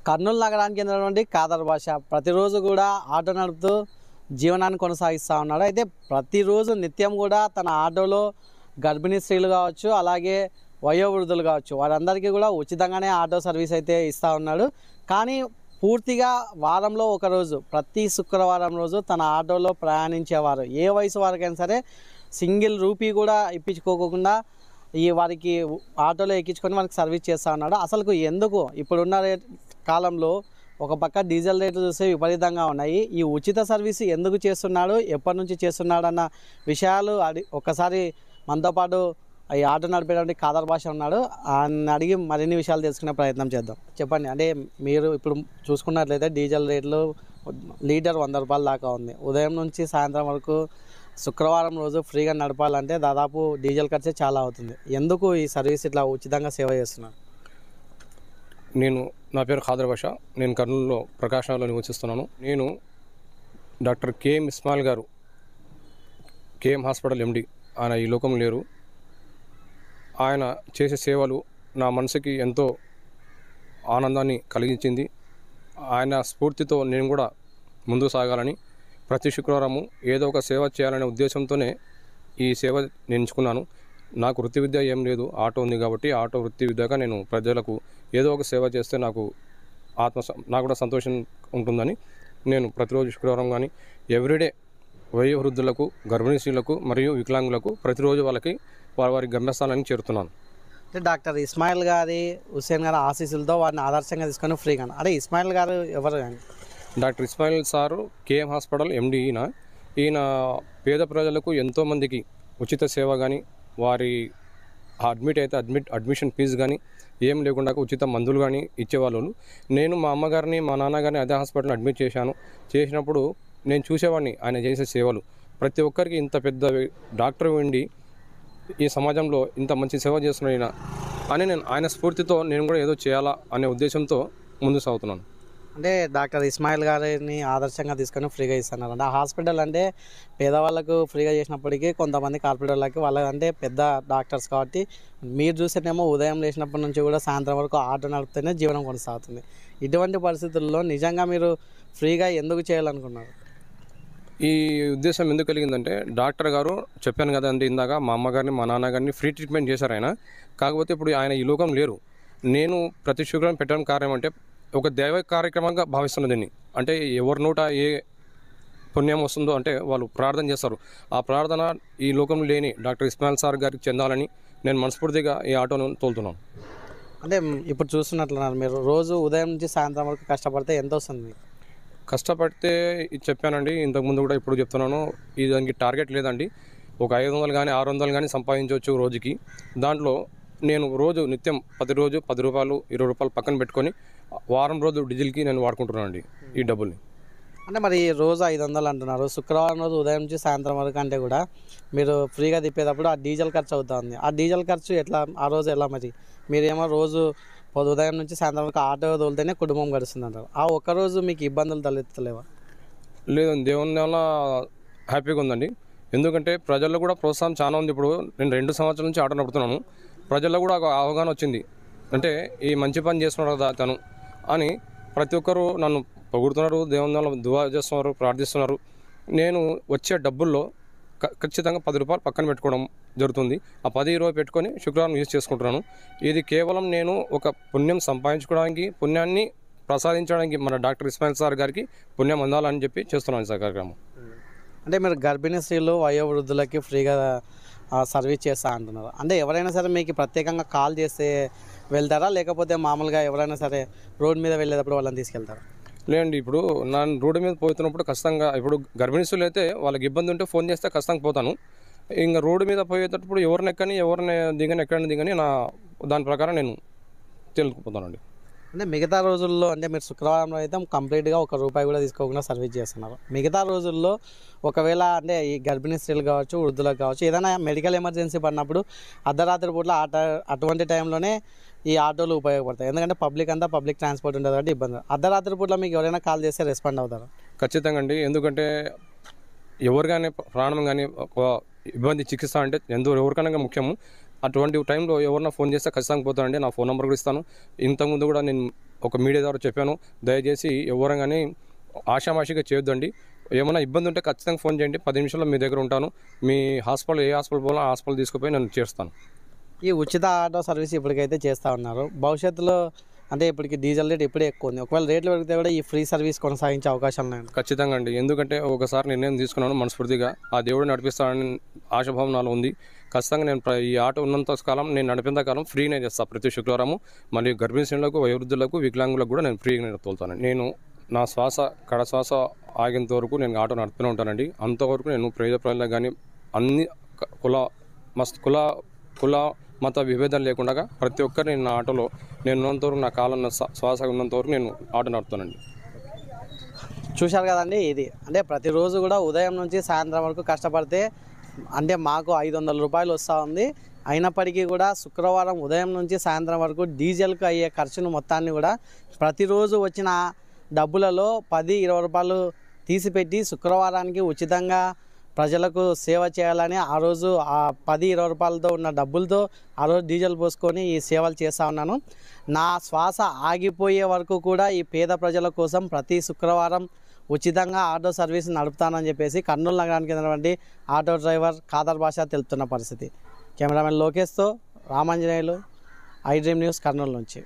కర్నూలు నగరానికి చెందినటువంటి ఖాదర్ భాష ప్రతిరోజు కూడా ఆటో నడుపుతూ జీవనాన్ని కొనసాగిస్తూ ఉన్నాడు. అయితే ప్రతిరోజు నిత్యం కూడా తన ఆటోలో గర్భిణీ స్త్రీలు కావచ్చు, అలాగే వయోవృద్ధులు కావచ్చు, వారందరికీ కూడా ఉచితంగానే ఆటో సర్వీస్ అయితే ఇస్తూ ఉన్నాడు. కానీ పూర్తిగా వారంలో ఒకరోజు, ప్రతి శుక్రవారం రోజు తన ఆటోలో ప్రయాణించేవారు ఏ వయసు వారికైనా సరే సింగిల్ రూపీ కూడా ఇప్పించుకోకుండా వారికి ఆటోలో ఎక్కించుకొని వారికి సర్వీస్ చేస్తూ ఉన్నాడు. అసలు ఎందుకు ఇప్పుడున్న కాలంలో ఒక పక్క డీజిల్ రేట్లు చూస్తే విపరీతంగా ఉన్నాయి. ఈ ఉచిత సర్వీస్ ఎందుకు చేస్తున్నాడు, ఎప్పటి నుంచి చేస్తున్నాడు అన్న విషయాలు ఒక్కసారి మనతో పాటు ఈ ఆటో నడిపేటువంటి ఖాదర్ భాష ఉన్నాడు. ఆయన అడిగి మరిన్ని విషయాలు తెలుసుకునే ప్రయత్నం చేద్దాం. చెప్పండి, అంటే మీరు ఇప్పుడు చూసుకున్నట్లయితే డీజిల్ రేట్లు లీటర్ 100 రూపాయల దాకా ఉంది. ఉదయం నుంచి సాయంత్రం వరకు శుక్రవారం రోజు ఫ్రీగా నడపాలంటే దాదాపు డీజిల్ ఖర్చే చాలా అవుతుంది. ఎందుకు ఈ సర్వీస్ ఇట్లా ఉచితంగా సేవ చేస్తున్నారు? నా పేరు ఖాదర్ భాష. నేను కర్నూలులో ప్రకాశ్ నగర్లో నివసిస్తున్నాను. నేను డాక్టర్ కేఎం ఇస్మాయిల్ గారు, కేఎం హాస్పిటల్ ఎండి, ఆయన ఈ లోకం లేరు. ఆయన చేసే సేవలు నా మనసుకి ఎంతో ఆనందాన్ని కలిగించింది. ఆయన స్ఫూర్తితో నేను కూడా ముందుకు సాగాలని, ప్రతి శుక్రవారము ఏదో ఒక సేవ చేయాలనే ఉద్దేశంతోనే ఈ సేవ నేను ఎంచుకున్నాను. నాకు వృత్తి విద్య ఏం లేదు, ఆటో ఉంది కాబట్టి ఆటో వృత్తి విద్యగా నేను ప్రజలకు ఏదో ఒక సేవ చేస్తే నాకు కూడా సంతోషం ఉంటుందని నేను ప్రతిరోజు శుక్రవారం కానీ ఎవ్రీడే వయోవృద్ధులకు, గర్భిణీ స్త్రీలకు మరియు వికలాంగులకు ప్రతిరోజు వాళ్ళకి వారి గమ్యస్థానానికి చేరుతున్నాను. అంటే డాక్టర్ ఇస్మాయిల్ గారి, హుస్సేన్ గారి ఆశీస్సులతో వారిని ఆదర్శంగా తీసుకొని ఫ్రీగా. అంటే ఇస్మాయిల్ గారు ఎవరు? Doctor Ismail sir KM hospital MD. ఈయన పేద ప్రజలకు ఎంతోమందికి ఉచిత సేవ కానీ, వారి అడ్మిట్ అయితే అడ్మిషన్ ఫీజు కానీ ఏం లేకుండా ఉచిత మందులు కానీ ఇచ్చేవాళ్ళు. నేను మా అమ్మగారిని, మా నాన్నగారిని అదే హాస్పిటల్లో అడ్మిట్ చేసినప్పుడు నేను చూసేవాడిని ఆయన చేసే సేవలు. ప్రతి ఒక్కరికి ఇంత పెద్ద డాక్టర్ ఉండి ఈ సమాజంలో ఇంత మంచి సేవ చేస్తున్నాడు అని ఆయన స్ఫూర్తితో నేను కూడా ఏదో చేయాలా అనే ఉద్దేశంతో ముందుకు సాగుతున్నాను. అంటే డాక్టర్ ఇస్మాయిల్ గారిని ఆదర్శంగా తీసుకొని ఫ్రీగా ఇస్తున్నారు. అంటే ఆ హాస్పిటల్ అంటే పేదవాళ్ళకు ఫ్రీగా చేసినప్పటికీ కొంతమంది కార్పొరేటర్లకి వాళ్ళంటే పెద్ద డాక్టర్స్ కాబట్టి మీరు చూసేనేమో ఉదయం లేచినప్పటి నుంచి కూడా సాయంత్రం వరకు ఆటో నడిపితేనే జీవనం కొనసాగుతుంది. ఇటువంటి పరిస్థితుల్లో నిజంగా మీరు ఫ్రీగా ఎందుకు చేయాలనుకున్నారు? ఈ ఉద్దేశం ఎందుకు కలిగిందంటే, డాక్టర్ గారు చెప్పాను కదండి ఇందాక, మా అమ్మగారిని, మా నాన్నగారిని ఫ్రీ ట్రీట్మెంట్ చేశారు ఆయన. కాకపోతే ఇప్పుడు ఆయన ఈ లోకం లేరు. నేను ప్రతి శుక్రవారం పెట్టడం కారణం అంటే ఒక దైవ కార్యక్రమంగా భావిస్తున్న దీన్ని. అంటే ఎవరి నోట ఏ పుణ్యం వస్తుందో అంటే వాళ్ళు ప్రార్థన చేస్తారు. ఆ ప్రార్థన ఈ లోకంలో లేని డాక్టర్ ఇస్మాయిల్ సార్ గారికి చెందాలని నేను మనస్ఫూర్తిగా ఈ ఆటోను తోలుతున్నాను. అంటే ఇప్పుడు చూస్తున్నట్లున్నారు, మీరు రోజు ఉదయం నుంచి సాయంత్రం వరకు కష్టపడితే ఎంత వస్తుంది? కష్టపడితే చెప్పానండి ఇంతకుముందు కూడా, ఇప్పుడు చెప్తున్నాను. ఇది దానికి టార్గెట్ లేదండి. ఒక 500 కానీ 600 కానీ సంపాదించవచ్చు రోజుకి. దాంట్లో నేను రోజు నిత్యం ప్రతిరోజు 10 రూపాయలు 20 రూపాయలు పక్కన పెట్టుకొని వారం రోజు డీజిల్కి నేను వాడుకుంటున్నాను అండి ఈ డబ్బుల్ని. అంటే మరి రోజు 500 అంటున్నారు, శుక్రవారం రోజు ఉదయం నుంచి సాయంత్రం వరకు అంటే కూడా మీరు ఫ్రీగా తిప్పేటప్పుడు ఆ డీజిల్ ఖర్చు అవుతుంది. ఆ డీజిల్ ఖర్చు ఎట్లా ఆ రోజు ఎలా? మరి మీరేమో రోజు ఉదయం నుంచి సాయంత్రం వరకు ఆటో తోలితేనే కుటుంబం గడుస్తుంది అంటారు. ఆ ఒక్కరోజు మీకు ఇబ్బందులు తలెత్తలేవా? లేదండి, దేవుని వల్ల హ్యాపీగా ఉందండి. ఎందుకంటే ప్రజల్లో కూడా ప్రోత్సాహం చాలా ఉంది. ఇప్పుడు నేను 2 సంవత్సరాల నుంచి ఆటో నడుపుతున్నాను. ప్రజల్లో కూడా ఒక అవగాహన వచ్చింది. అంటే ఈ మంచి పని చేస్తున్నాడు కదా తను అని ప్రతి ఒక్కరూ నన్ను పొగుడుతున్నారు, దేవుని వల్ల దువా చేస్తున్నారు, ప్రార్థిస్తున్నారు. నేను వచ్చే డబ్బుల్లో ఖచ్చితంగా 10 రూపాయలు పక్కన పెట్టుకోవడం జరుగుతుంది. ఆ 10-20 పెట్టుకొని శుక్రవారం యూజ్ చేసుకుంటున్నాను. ఇది కేవలం నేను ఒక పుణ్యం సంపాదించుకోవడానికి, పుణ్యాన్ని ప్రసాదించడానికి మన డాక్టర్ ఇస్మాయిల్ సార్ గారికి పుణ్యం అందాలని చెప్పి చేస్తున్నాను సార్ కార్యక్రమం. అంటే మీరు గర్భిణీ స్త్రీలు, వయోవృద్ధులకి ఫ్రీగా సర్వీస్ చేస్తా అంటున్నారు. అంటే ఎవరైనా సరే మీకు ప్రత్యేకంగా కాల్ చేస్తే వెళ్తారా, లేకపోతే మామూలుగా ఎవరైనా సరే రోడ్డు మీద వెళ్ళేటప్పుడు వాళ్ళని తీసుకెళ్తారా? లేదండి, ఇప్పుడు నేను రోడ్డు మీద పోతున్నప్పుడు ఖచ్చితంగా, ఇప్పుడు గర్భిణీస్తులు అయితే వాళ్ళకి ఇబ్బంది ఉంటే ఫోన్ చేస్తే ఖచ్చితంగా పోతాను. ఇంకా రోడ్డు మీద పోయేటప్పుడు ఎవరిని దిగని, ఎక్కడిని దిగని దాని ప్రకారం నేను తెలుసుకుపోతానండి. అంటే మిగతా రోజుల్లో అంటే మీరు శుక్రవారంలో అయితే కంప్లీట్గా ₹1 కూడా తీసుకోకుండా సర్వీస్ చేస్తున్నారు. మిగతా రోజుల్లో ఒకవేళ అంటే ఈ గర్భిణీ స్త్రీలు కావచ్చు, వృద్ధులకు కావచ్చు, ఏదైనా మెడికల్ ఎమర్జెన్సీ పడినప్పుడు అర్ధరాత్రి పూట్ల అటువంటి టైంలోనే ఈ ఆటోలు ఉపయోగపడతాయి. ఎందుకంటే పబ్లిక్ ట్రాన్స్పోర్ట్ ఉంటుంది కాబట్టి ఇబ్బంది. అర్ధరాత్రి పూట్ల మీకు ఎవరైనా కాల్ చేస్తే రెస్పాండ్ అవుతారు? ఖచ్చితంగా అండి. ఎందుకంటే ఎవరు కానీ ప్రాణం కానీ ఒక ఇబ్బంది చికిత్స అంటే ఎవరికైనా ముఖ్యము. అటువంటి టైంలో ఎవరైనా ఫోన్ చేస్తే ఖచ్చితంగా పోతానండి. నా ఫోన్ నెంబర్ కూడా ఇస్తాను. ఇంతకుముందు కూడా నేను ఒక మీడియా ద్వారా చెప్పాను. దయచేసి ఎవరు కానీ ఆషామాషిగా చేయొద్దండి. ఏమైనా ఇబ్బంది ఉంటే ఖచ్చితంగా ఫోన్ చేయండి. 10 నిమిషాల్లో మీ దగ్గర ఉంటాను. మీ హాస్పిటల్ ఏ హాస్పిటల్ పోవాలో ఆ హాస్పిటల్ తీసుకుపోయి నేను చేస్తాను. ఈ ఉచిత ఆటో సర్వీస్ ఇప్పటికైతే చేస్తూ ఉన్నారు. భవిష్యత్తులో అంటే ఇప్పటికి డీజిల్ రేట్ ఇప్పుడే ఎక్కువ ఉంది. ఒకవేళ రేట్లు పెరిగితే కూడా ఈ ఫ్రీ సర్వీస్ కొనసాగించే అవకాశాలు ఉన్నాయి. ఖచ్చితంగా అండి. ఎందుకంటే ఒకసారి నిర్ణయం తీసుకున్నాను మనస్ఫూర్తిగా. ఆ దేవుడు నడిపిస్తానని ఆశాభావం నాలో ఉంది. ఖచ్చితంగా నేను ఈ ఆటో ఉన్నంత కాలం, నేను నడిపేంత కాలం ఫ్రీనే చేస్తాను. ప్రతి శుక్రవారము మళ్ళీ గర్భిణీ స్త్రీలకు, వయోవృద్ధులకు, వికలాంగులకు కూడా నేను ఫ్రీగా తోలుతాను. నేను నా కడ శ్వాస ఆగేంత వరకు నేను ఆటో నడుపుతూనే ఉంటానండి. అంతవరకు నేను ప్రజలకు కానీ అన్ని కుల మత విభేదం లేకుండా ప్రతి ఒక్కరు నేను నా ఆటోలో నేను ఉన్నంతవరకు, నా కాలం శ్వాస ఉన్నంతవరకు నేను ఆటో నడుపుతానండి. చూశారు కదండి, ఇది అంటే ప్రతిరోజు కూడా ఉదయం నుంచి సాయంత్రం వరకు కష్టపడితే అంటే మాకు ₹500 వస్తూ ఉంది. అయినప్పటికీ కూడా శుక్రవారం ఉదయం నుంచి సాయంత్రం వరకు డీజిల్కి అయ్యే ఖర్చును మొత్తాన్ని కూడా ప్రతిరోజు వచ్చిన డబ్బులలో ₹10-20 తీసిపెట్టి శుక్రవారానికి ఉచితంగా ప్రజలకు సేవ చేయాలని ఆ రోజు ఆ ₹10-20 ఉన్న డబ్బులతో ఆ రోజు డీజిల్ పోసుకొని ఈ సేవలు చేస్తూ ఉన్నాను. నా శ్వాస ఆగిపోయే వరకు కూడా ఈ పేద ప్రజల కోసం ప్రతి శుక్రవారం ఉచితంగా ఆటో సర్వీస్ నడుపుతానని చెప్పేసి కర్నూలు నగరానికి చెందినటువంటి ఆటో డ్రైవర్ ఖాదర్ బాషా తెలుపుతున్న పరిస్థితి. కెమెరామెన్ లోకేష్తో Ramanjaneyulu, I Dream News, Kurnool నుంచి.